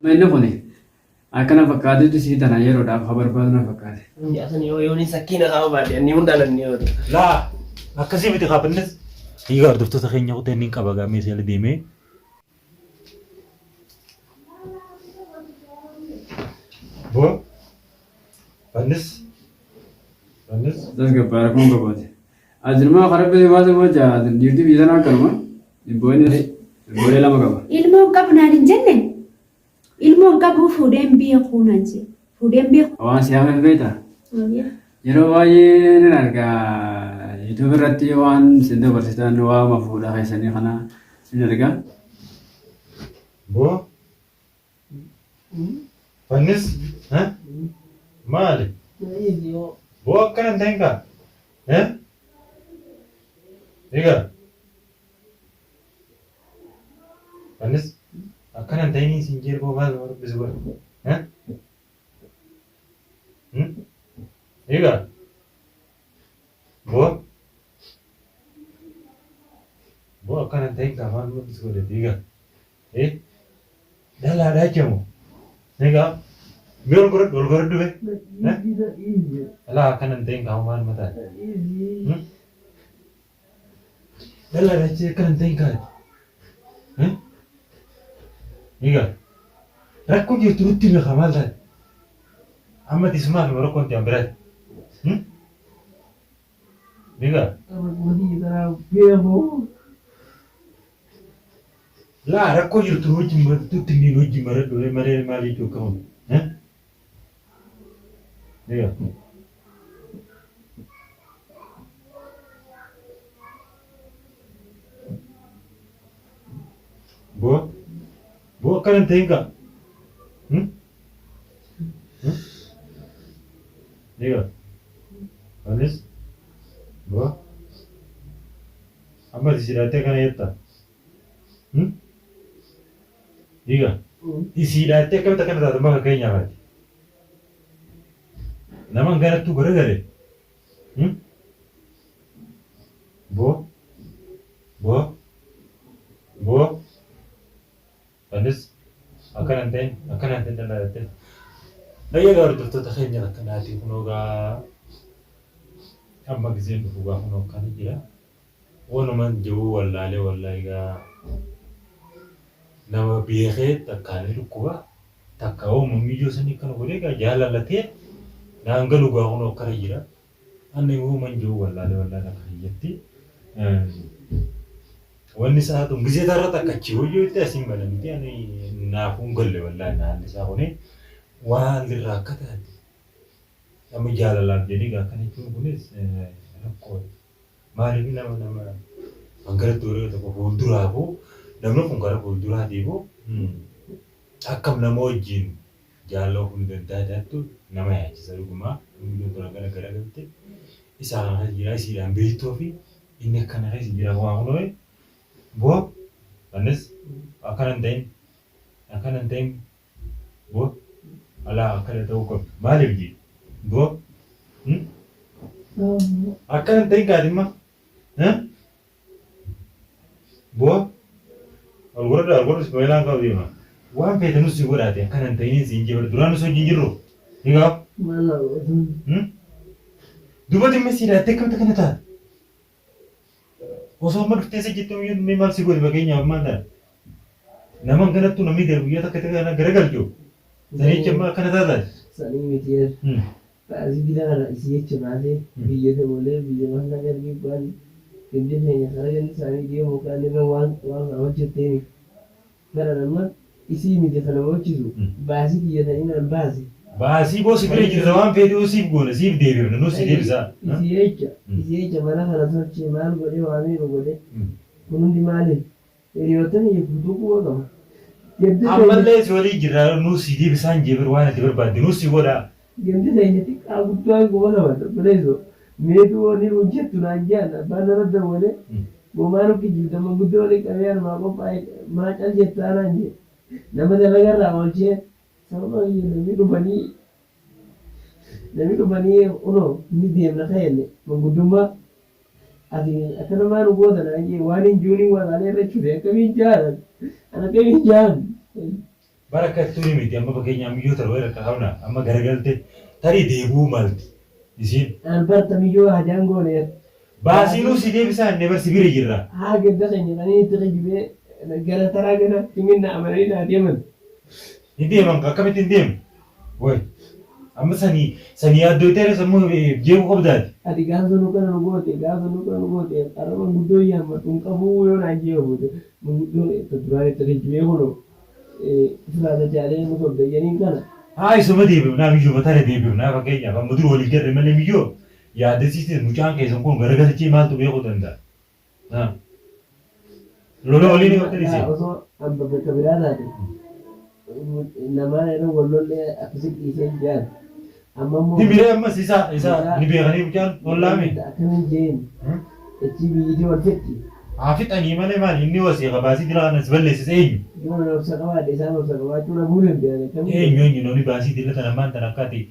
ما نفوني أكنا فكادي تسيدنا يرو دا خبر بدنا فكادي يا سني يوني سكينة هاو بعد يعني من دالن نيود لا أكسي بتي خابنس يقدر دفتر تخين يقول تنين كباغا ميسيل ديمي بو بنس das gabara kun gabate ajirma kharab be baze mo ja dirti bizana karma boyne boyela magaba ilmo qabnaan jenne ilmo qabu fudeen biya kunansi fudeen biya awan siyamen beta yero waye ne narga youtube ratti wan sindo barsistan wa mafuda khaysani khana sinarga بو بنس ها مالك بو كان تنكا ها إيجا بنس أكان تاني سنجير بو مال ورب بزور ها إيجا بو أكان تاني كمان ورب بزور إيجا إيه ده لا ده كمو إيجا ميول غرد دوه لا أكان تاني كمان متى ده لا ده كان تاني كات إيجا ركو جرتروتي بخمال ده أما تسمع مرة كنت أمبرد إيجا لا ركو جرتروتي مرتوتي نوجي مرة دوه مرة مالي توكم إيجا بو كان تينكا إيجا بنس بو أما تسيراتي كان يتا إيجا تسيراتي كم تكن تادو ما كاين يا غادي نمان كانت تو غرغري بو بنس أكان أنتين لا أنتين أي غير دكتور تخيل نلا كناتي كنوغا أما كزين بفوغا كنوغ كاني جرا ونمان جو ولا لي ولا إيغا نما بيخي تكاني لكوا تكاو مميجو سني كانو غريغا جالا لتي نانغلو غا كنوغ كاري جرا أني هو من جو ولا لي ولا نكايتي wanni saatu ngizee tarata kachi hoyyoo itti asin balamiti ani naafuun golle wallahi naan isaa kuni waan lirraa akka taate amma jaalalaaf jedhii gaa kan jechuun kunis rakkoo maaliif nama hangara tooree tokko fuulduraafuu namni kun gara fuulduraatiifuu akkam nama wajjin jaalala hunda taataattu nama yaachisa dhugumaa hunduu tura gara galatti isaa kana jira isiidhaan beektoo fi inni akkana keessa jira waa hunooye بو الناس أكان تين بو على أكان توقف ما لبجي بو أكان تين كاريما ها بو الغرض سبيلان كاوديما وان في تنو سيقولاتي أكان تين سينجي بدرانو سوجينجرو هيغا دوبا مسيرة تكم تكنتا osoo martee sejjittuu mee maal si godhe fakkeenyaaf maal naman kanattu namni guyyaa takka kana garagalchu sanicha amma kana taataati. Sanii miti taasii bitaa isii jecha baatee biyya daboolee biyya mahna garbii baan gindin keenya kara ganni isaanii deemu kaan irra waan hojjetteeni gara nama isii miti kana hojjisu baasii biyya ta'in nan baase. Baasii boo si bira jirta waan fedhuu siif goona siif deebiifna nu si deebisaa. Isii jecha mana kana tolchee maal godhee waamee nu godhee kun hundi maaliin hiriyootni guutuu quba qaba. Ammallee si walii jirra nu si deebisaan jeebir waan itti barbaadde nu si godhaa. Gamti keenya xiqqaa guddaan quba qaba dabaleessoo meetu waliin hojjettu naan jaan abbaan irratti dabalee gomaan ukki jirtama guddoo walii qabee armaa qophaa'e maa cal jettaa naan jee nama dalagarraa oolchee sababa namni dhufanii unoo ni deemna ka'enne manguddummaa ati akka namaa nu gootan waan hin juuniin waan alee irra cute akkamiin jaalan an akkamiin jaalan barakattuu ni miti amma fakkeenyaaf miyyoo tarwee rakka qabna amma garagalte tarii deebuu malti isiin. Alberta miyyoo hajaan goone. Baasiinuu si deebisaa inni barsi bira jirra. Haa gadda keenya dhanii itti qijibee gara taraa gana timinna amananii naa deeman. Hin deeman akkamitti hin deemu? Woy amma sanii yaaddoo ta'e sammuu jeequu qabdaati. Ati gaafa nu kana nu goote qarama guddoo yamma qabuu yoo naan jee goote guddoo duraan itti qijibee kunoo firaata jaalee nu sobdayyaniin kana. Haa isuma deebi'u naa miyyoo mataa deebi'u naa fakkeenyaaf amma dura walii garre malee miyyoo yaaddisiisti mucaan keessan kun garagalchee maaltu beekuu danda'a? Lola waliin yoo ta'e osoo amma bakka biraa taate namaan yeroo wallollee akkasitti dhiisee jaan amma immoo Hibiree ammas isa ni beekanii mucaan wallaame. akkamiin jeen achi biyyittii wal fetti Haa fixanii malee maali inni wasii qabaasii dira kanas balleessise eenyu? yoo obsa qabaadhe isaan obsa qabaachuu dhabuu danda'an akkamiin Eenyu namni baasii dillatan ammaan tan akkaati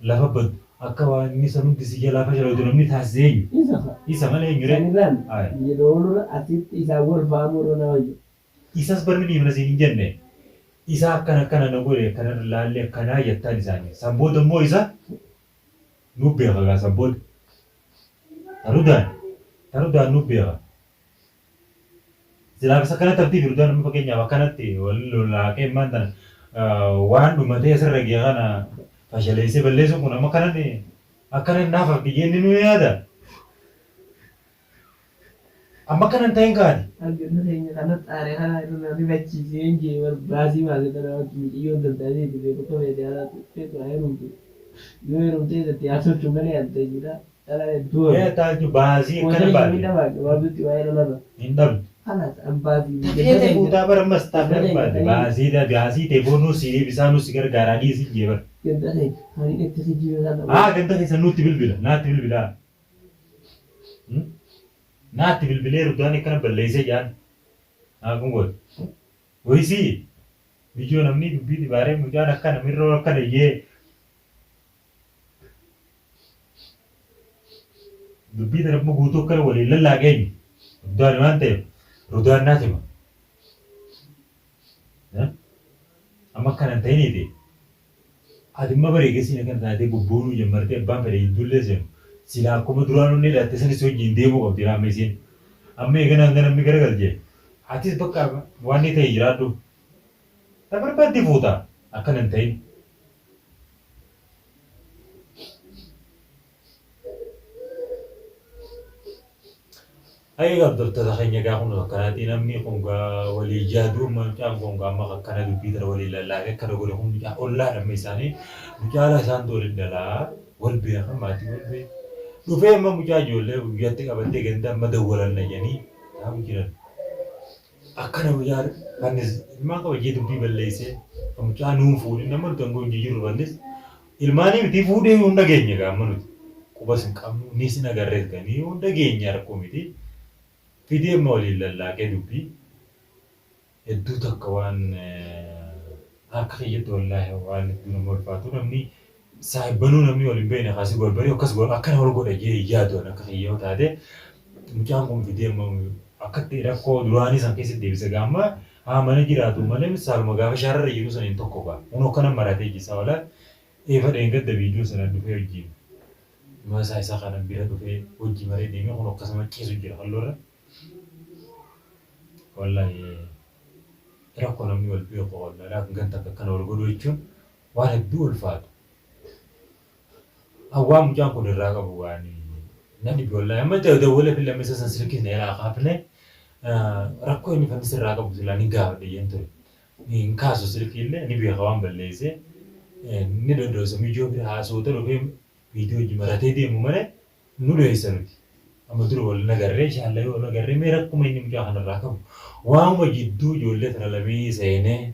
lafa baddu akka waan inni sanutti si jalaa fashalootu namni taasise eenyu? Isa malee eenyu ree? sanirraan yeroo asitti isaan wal faamuu irra na wayyu Isas barni dhiibna siin hin jenne. Isa akkana na godhe akkana laallee akkanaa jettaan isaanii. Sanbooda immoo isa nu beeka gaa sanbooda. Tarudaan nu beeka. Silaafis akkana tabtii firudaan amma fakkeenyaaf akkanatti wal lolaaqee maan tana waan dhumatee asirra gee kana fashaleessee balleessuun kun amma kanatti akkana naaf argiyyeenni nu yaada. Amma kanan ta'in gaadi. argina keenya kanatti aaree kana irra namni bachiisee hin jee baasii maasii kana miidhiyyoon danda'anii itti beekota meediyaalaa feetu haa heerumtu yoo heerumtee irratti haasochuu malee adda jira dhala hedduu Taaju baasii akkana baadhi. gabaabduutti waa'ee dhalaba Hin dhabdu. kanas an baasii Tafeete guutaa bara ammas taafee baadhi. Baasii ta'e boonuu si bisaan si gargaaraa dhiisi jeebar. ganda keenya kan itti sijjiirra sana Haa ganda keessa nutti bilbila. Naatti bilbilaa. Naatti bilbilee rudaan akkana balleessee jaan. Haa kun godhe. Wayisii biyyoo namni dubbii dibaaree mucaan akkana mirroo akkana iyyee. Dubbii darabma guutuu akkana waliin lallaaqeenyu. Rudaan waan ta'eef rudaan naati hima. Amma akkana hin ta'iniiti. Ati imma bareegessi akkana taatee bubbuunuu jammartee abbaan fedhe iddullee seenu. Sila akkuma duraan onnee dhaatte sanis wajjin deemuu qabdi raamma isiin. Amma eeganaan gara namni garagalchee. Atis bakka waan ta'e jiraadhu. Ta barbaadde fuuta akkana hin ta'in. Ayi gabdurtoota keenya gaa kun akkanaatti namni kun walii jaaduu mucaan kun amma akkana dubbii tara walii lallaaqee akkana godhe kun mucaa ollaa dhamma isaanii mucaala isaan tooliin dhalaa wal beeka maatii wal beeka. Dhufee amma mucaa ijoollee guyyaatti qabattee ganda amma dawwalan nayyanii taa'u jiran. Akkana mucaa fannis ilmaan qabajee dubbii balleessee mucaa nuun fuudhin nama nuti hangoo hin jiru fannis ilmaanii miti fuudhee hunda keenya gaamma nuti qubas hin qabnu ni sin agarrees ganii hunda keenya rakkoo miti. Fidee amma waliin lallaaqee dubbii hedduu takka waan akka kiyyatti wallaahi waan hedduu nama ulfaatu namni saayibbanuu namni waliin beekne kaasii golbaree akkas akkana wal godha jee yaadu akka kiyyoo taate mucaan kun fidee amma akkatti rakkoo duraanii san keessatti deebise gaamma haa mana jiraatu malee misaaluma gaafa shaararra jiru saniin tokko ba'a. Kun akkana maratee jisa wala eefa dheengadda viidiyoo sana dhufee wajjin masaa isaa kana bira dhufee hojii maree deemee kun akkasuma ciisu jira halloorra. Wallahi rakkoo namni wal beeku wallahi laakin ganta akkana wal godhu jechuun waan hedduu ulfaatu. Awwaan mucaan kun irraa qabu waan nani bi wallahi amma dawwala fil lamisa san silkis na ila qaafne rakkoo inni fannis irraa qabu sila ni gaafa dhiyeen ture. Ni kaasu silki illee ni beeka waan balleesse ni dondoosa miijoo bira haasawota dhufee viidiyoo jimaratee deemu malee nu dho'eessa nuti. Amma dura wal nagarree shaalla yoo nagarree mee rakkuma inni mucaa kanarraa qabu waanuma jidduu ijoollee tana lamee seenee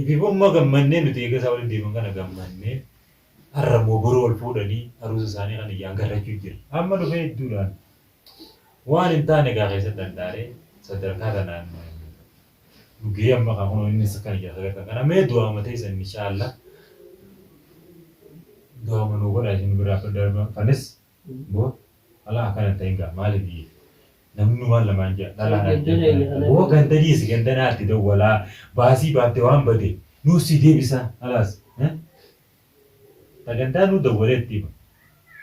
ibibummaa gammannee nuti eega isaa waliin deeman kana gammannee har'a immoo boroo wal fuudhanii aruusa isaanii kan iyyaan garrachuu jira. Amma dhufee hedduudhaan waan hin taane gaa keessatti danda'ee sadarkaa kanaan dhugee amma kan kun inni kan ijaa sadarkaa kana mee du'aa matee isa inshaalla du'aa manuu godhaa isin biraa darban fanis boo alaa kana ta'in gaa maaliif namni waan lamaan jira dhalaan jira woo gandaniis gandanaatti dawwalaa baasii baaftee waan bade nuusi deebisa alaas tagantaa nu dawwaleetti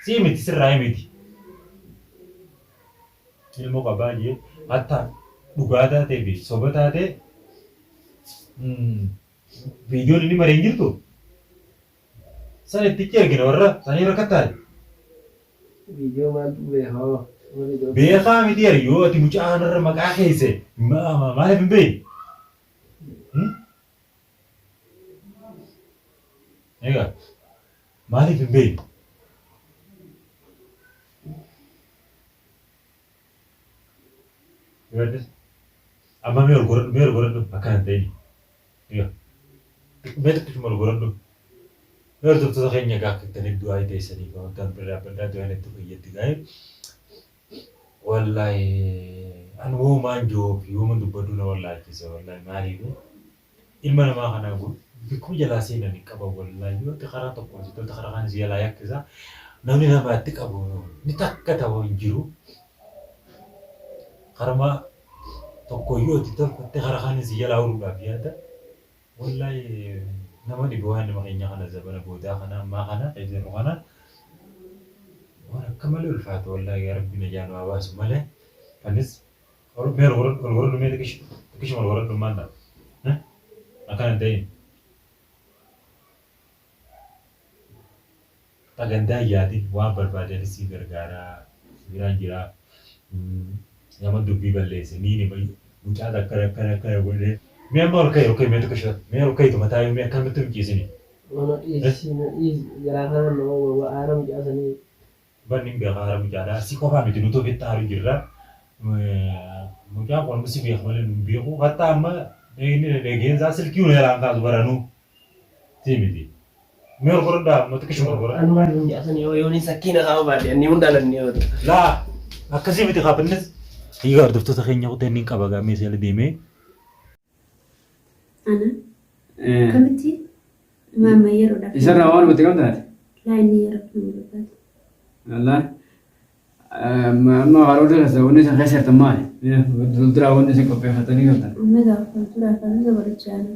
si miti sirraa miti ilmoo qabaa jee hatta dhugaa taatee fi soba taatee viidiyoon inni mareen jirtu san itti ergina warra sanii rakkataa Video maaltu beekaa? beekaa miti yoo ati mucaa kanarra maqaa keesse maaliif hin beeyi? Egaa maaliif hin beeyi? Amma mee ol godhadhu akkana hin ta'ini. Egaa mee xiqqishuma ol godhadhu. Yoo turtoota keenya gaaffatanii du'aa teessanii wantoota adda addaa itti fayyaddi gaa'e. Wallahi an uumaan joof yooma dubbaduu na wallaachisa wallahi maaliif ilma namaa kanaa kun bikkuu jalaa seenanii qaba wallahi yoo karaa tokko hojjettoota karaa kanis jalaa yakkisa namni namaatti qabu ni takka ta'u hin jiru karama tokko yoo itti tolfatte karaa kanis jalaa uruudhaaf yaada wallahi nama dhibu waan nama keenya kana zabana boodaa kana ammaa kana ejjeru kana وانا كمل الفات والله يا ربي نجان واباس ماله فنس مير ورد مير تكش مال ورد مانا ها أكان دين تغندا يادي وان بربادة لسي غرغارا سبيران جرا ياما دوبي بلليس نيني بي مجادا كرا بولي مير مال كاي اوكي مير تكش مير اوكي تو متايو مير كان متم كيسني Mana is gerakan no aram jasani. Banding biar mujadah si kau paham itu nutup itu hari jirra, mungkin aku masih biar malah biar aku kata ama ini lagi hasil kiu nih langkah sebaranu, sih mesti. Mereka orang dah, mau tukis orang. Anu baru jasani yo ni sakina kau baru ni undalan ni yo. Lah, aku sih mesti kapan nih? Iya, ada tuh sakitnya aku tening kabar kami sih lebih me. Ana, kamiti, mama yero dah. Isar rawan betul kan tak? Lain yero nunggu. Allah, ma harus ada sesuatu yang saya terima. Betul rawan itu kopi hati ni kan? Amma dah kan dah berjalan.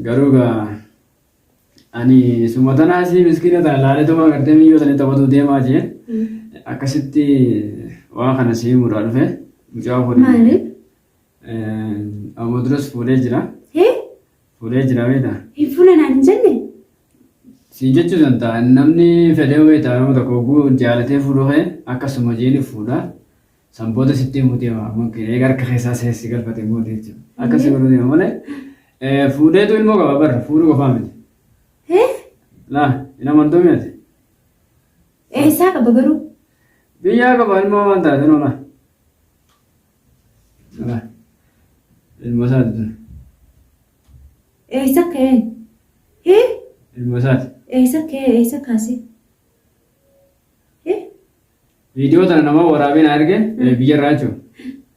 Garuga, ani semua tanah sih miskin ada. Lalu tu mah kerja minggu tadi tahu tu dia macam, akasiti wah kan sih murad fe, jauh pun. Mana? Amudrus full jira. Heh? Full jira beda. Ifulan anjir ni? Si jechuun santa namni fedhee wayita nama tokko guu jaalatee fuudhu ta'e akkasuma jeeni fuudha sanboota sitti mutee mungkin eega harka keessaa seessi galfatee mutee jechuudha. Akkasii godhu deema malee fuudheetu ilmoo qaba barra fuudhuu qofaa miti. Laa ina amantuu miti. Eessaa qaba garuu? Biyyaa qaba ilmoo waan taate nola. Ilmoo isaati tun. Eessa ka'een? Ilmoo isaati. Eessa kaasee? Viidiyoo tana nama waraabeen arge biyya irraa jechuudha.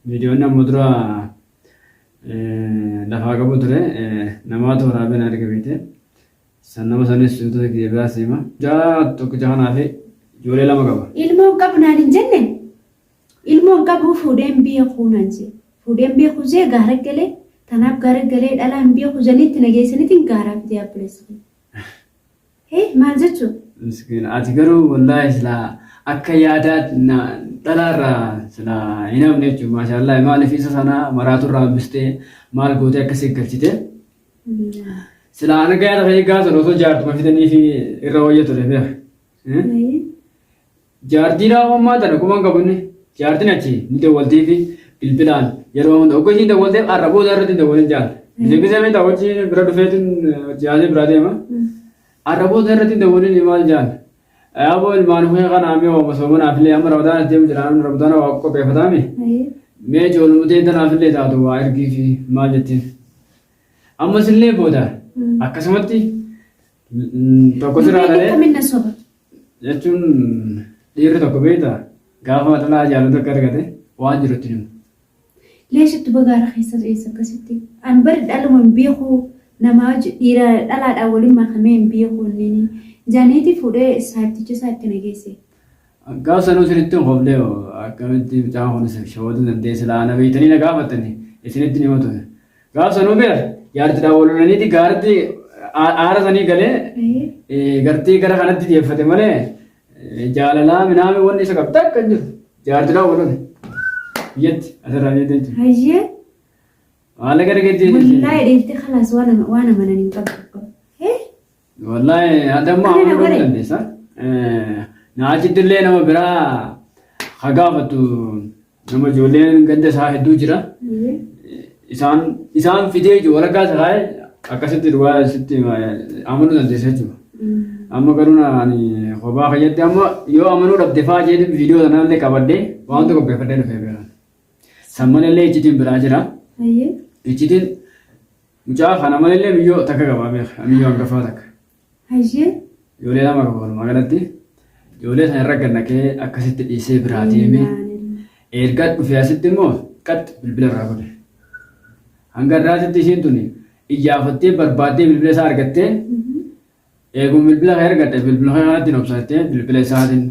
Viidiyoon nama dura lafaa qabu ture namaatu waraabeen arge beekte. San nama sanis suuta biraa seema. Jaa tokkicha kanaa fi ijoollee lama qaba. Ilmoon qabu naan hin jenne? Ilmoon qabu fuudheen biyya kuunaan jee. Fuudheen biyya kuusee gaara galee tanaaf gaara galee dhalaan biyya kuusanitti nageessanitti gaaraaf jee abboleessa. Maal jechuun? Miskiin ati garuu wallahi sila akka yaadaa dhalaarraa sila hin hamne jechuudha. Maashaallah maaliif isa sana maraaturraa hambistee maal gootee akkasii galchite. Sila anaga yaada fayyii gaafa osoo jaartuma fidanii fi irra wayya ture beeka. Jaartiin haamammaa tana kuma qabu inni jaartiin achi ni dawwaltii fi bilbilaan yeroo hunda oggoo ishiin dawwaltee arraboo irratti dawwalin jaal. Bisee mee daawwachi bira dhufeetiin jaasee biraa deema. Arraboo irratti dawwalin maal jaal. Aboo ilmaan huee kanaa mee waan osoo mana afillee amma rabadaan deemu jiraan rabadaan waa qopheeffataame. Mee ijoollumtee tanaaf illee taatu waa ergii fi maal jettiin. Ammas illee booda akkasumatti tokko siraa dhalee jechuun dhiirri tokko beektaa gaafa dhalaa jaalatu akka argate waan jirutti himu. Leeshitti bagaara keessa eessa akkasitti an bari dhaluma hin beeku nama dhiira dhalaadhaan waliin makamee hin beeku inni jaaniitii fuudhee saayiticha isaatti nageesse. Gaafa sanuu isinitti hin hoflee akkamitti mucaan kunis shawoota dandeesse laana beektanii na gaafatanii isinitti ni himatu. Gaafa sanuu beera jaartidhaan wal lolaniiti gaaratti aara sanii galee gartii gara kanatti xiyyeeffate malee jaalalaa minaame wanni isa qabda akka hin jiru jaartidhaan wal lole biyyatti asirraa biyyatti jechuudha. Hayyee. Haala gara geejjii Wallahi dheeftee khalaas waan amananii qabu. Wallahi adamma amanuu dandeessa. Naachitti illee nama biraa hagaafatu nama ijoolleen ganda isaa hedduu jira. Isaan fidee jiru walakkaa isaa akkasitti dhugaa sitti amanuu dandeessa jechuudha. Amma garuu ani kophaa fayyadde amma yoo amanuu dhabde fa'aa jedhu viidiyoo sana illee qabadde waan tokko qopheeffadhee dhufee beekan. Samman illee iccitiin biraa jira. Iccitiin mucaa kana malee biyyoo takka qabaa beeka biyyoo hangafaa takka. Ijoollee lama qaba walumaa galatti. Ijoollee sana irra gannaqee akkasitti dhiisee biraa deeme. Erga dhufee asitti immoo qaxxi bilbila irraa godhe. Hanga irraatitti ishiin tuni iyyaafattee barbaaddee bilbila isaa argattee eeguun bilbila kan argatte bilbila kanatti obsattee bilbila isaatiin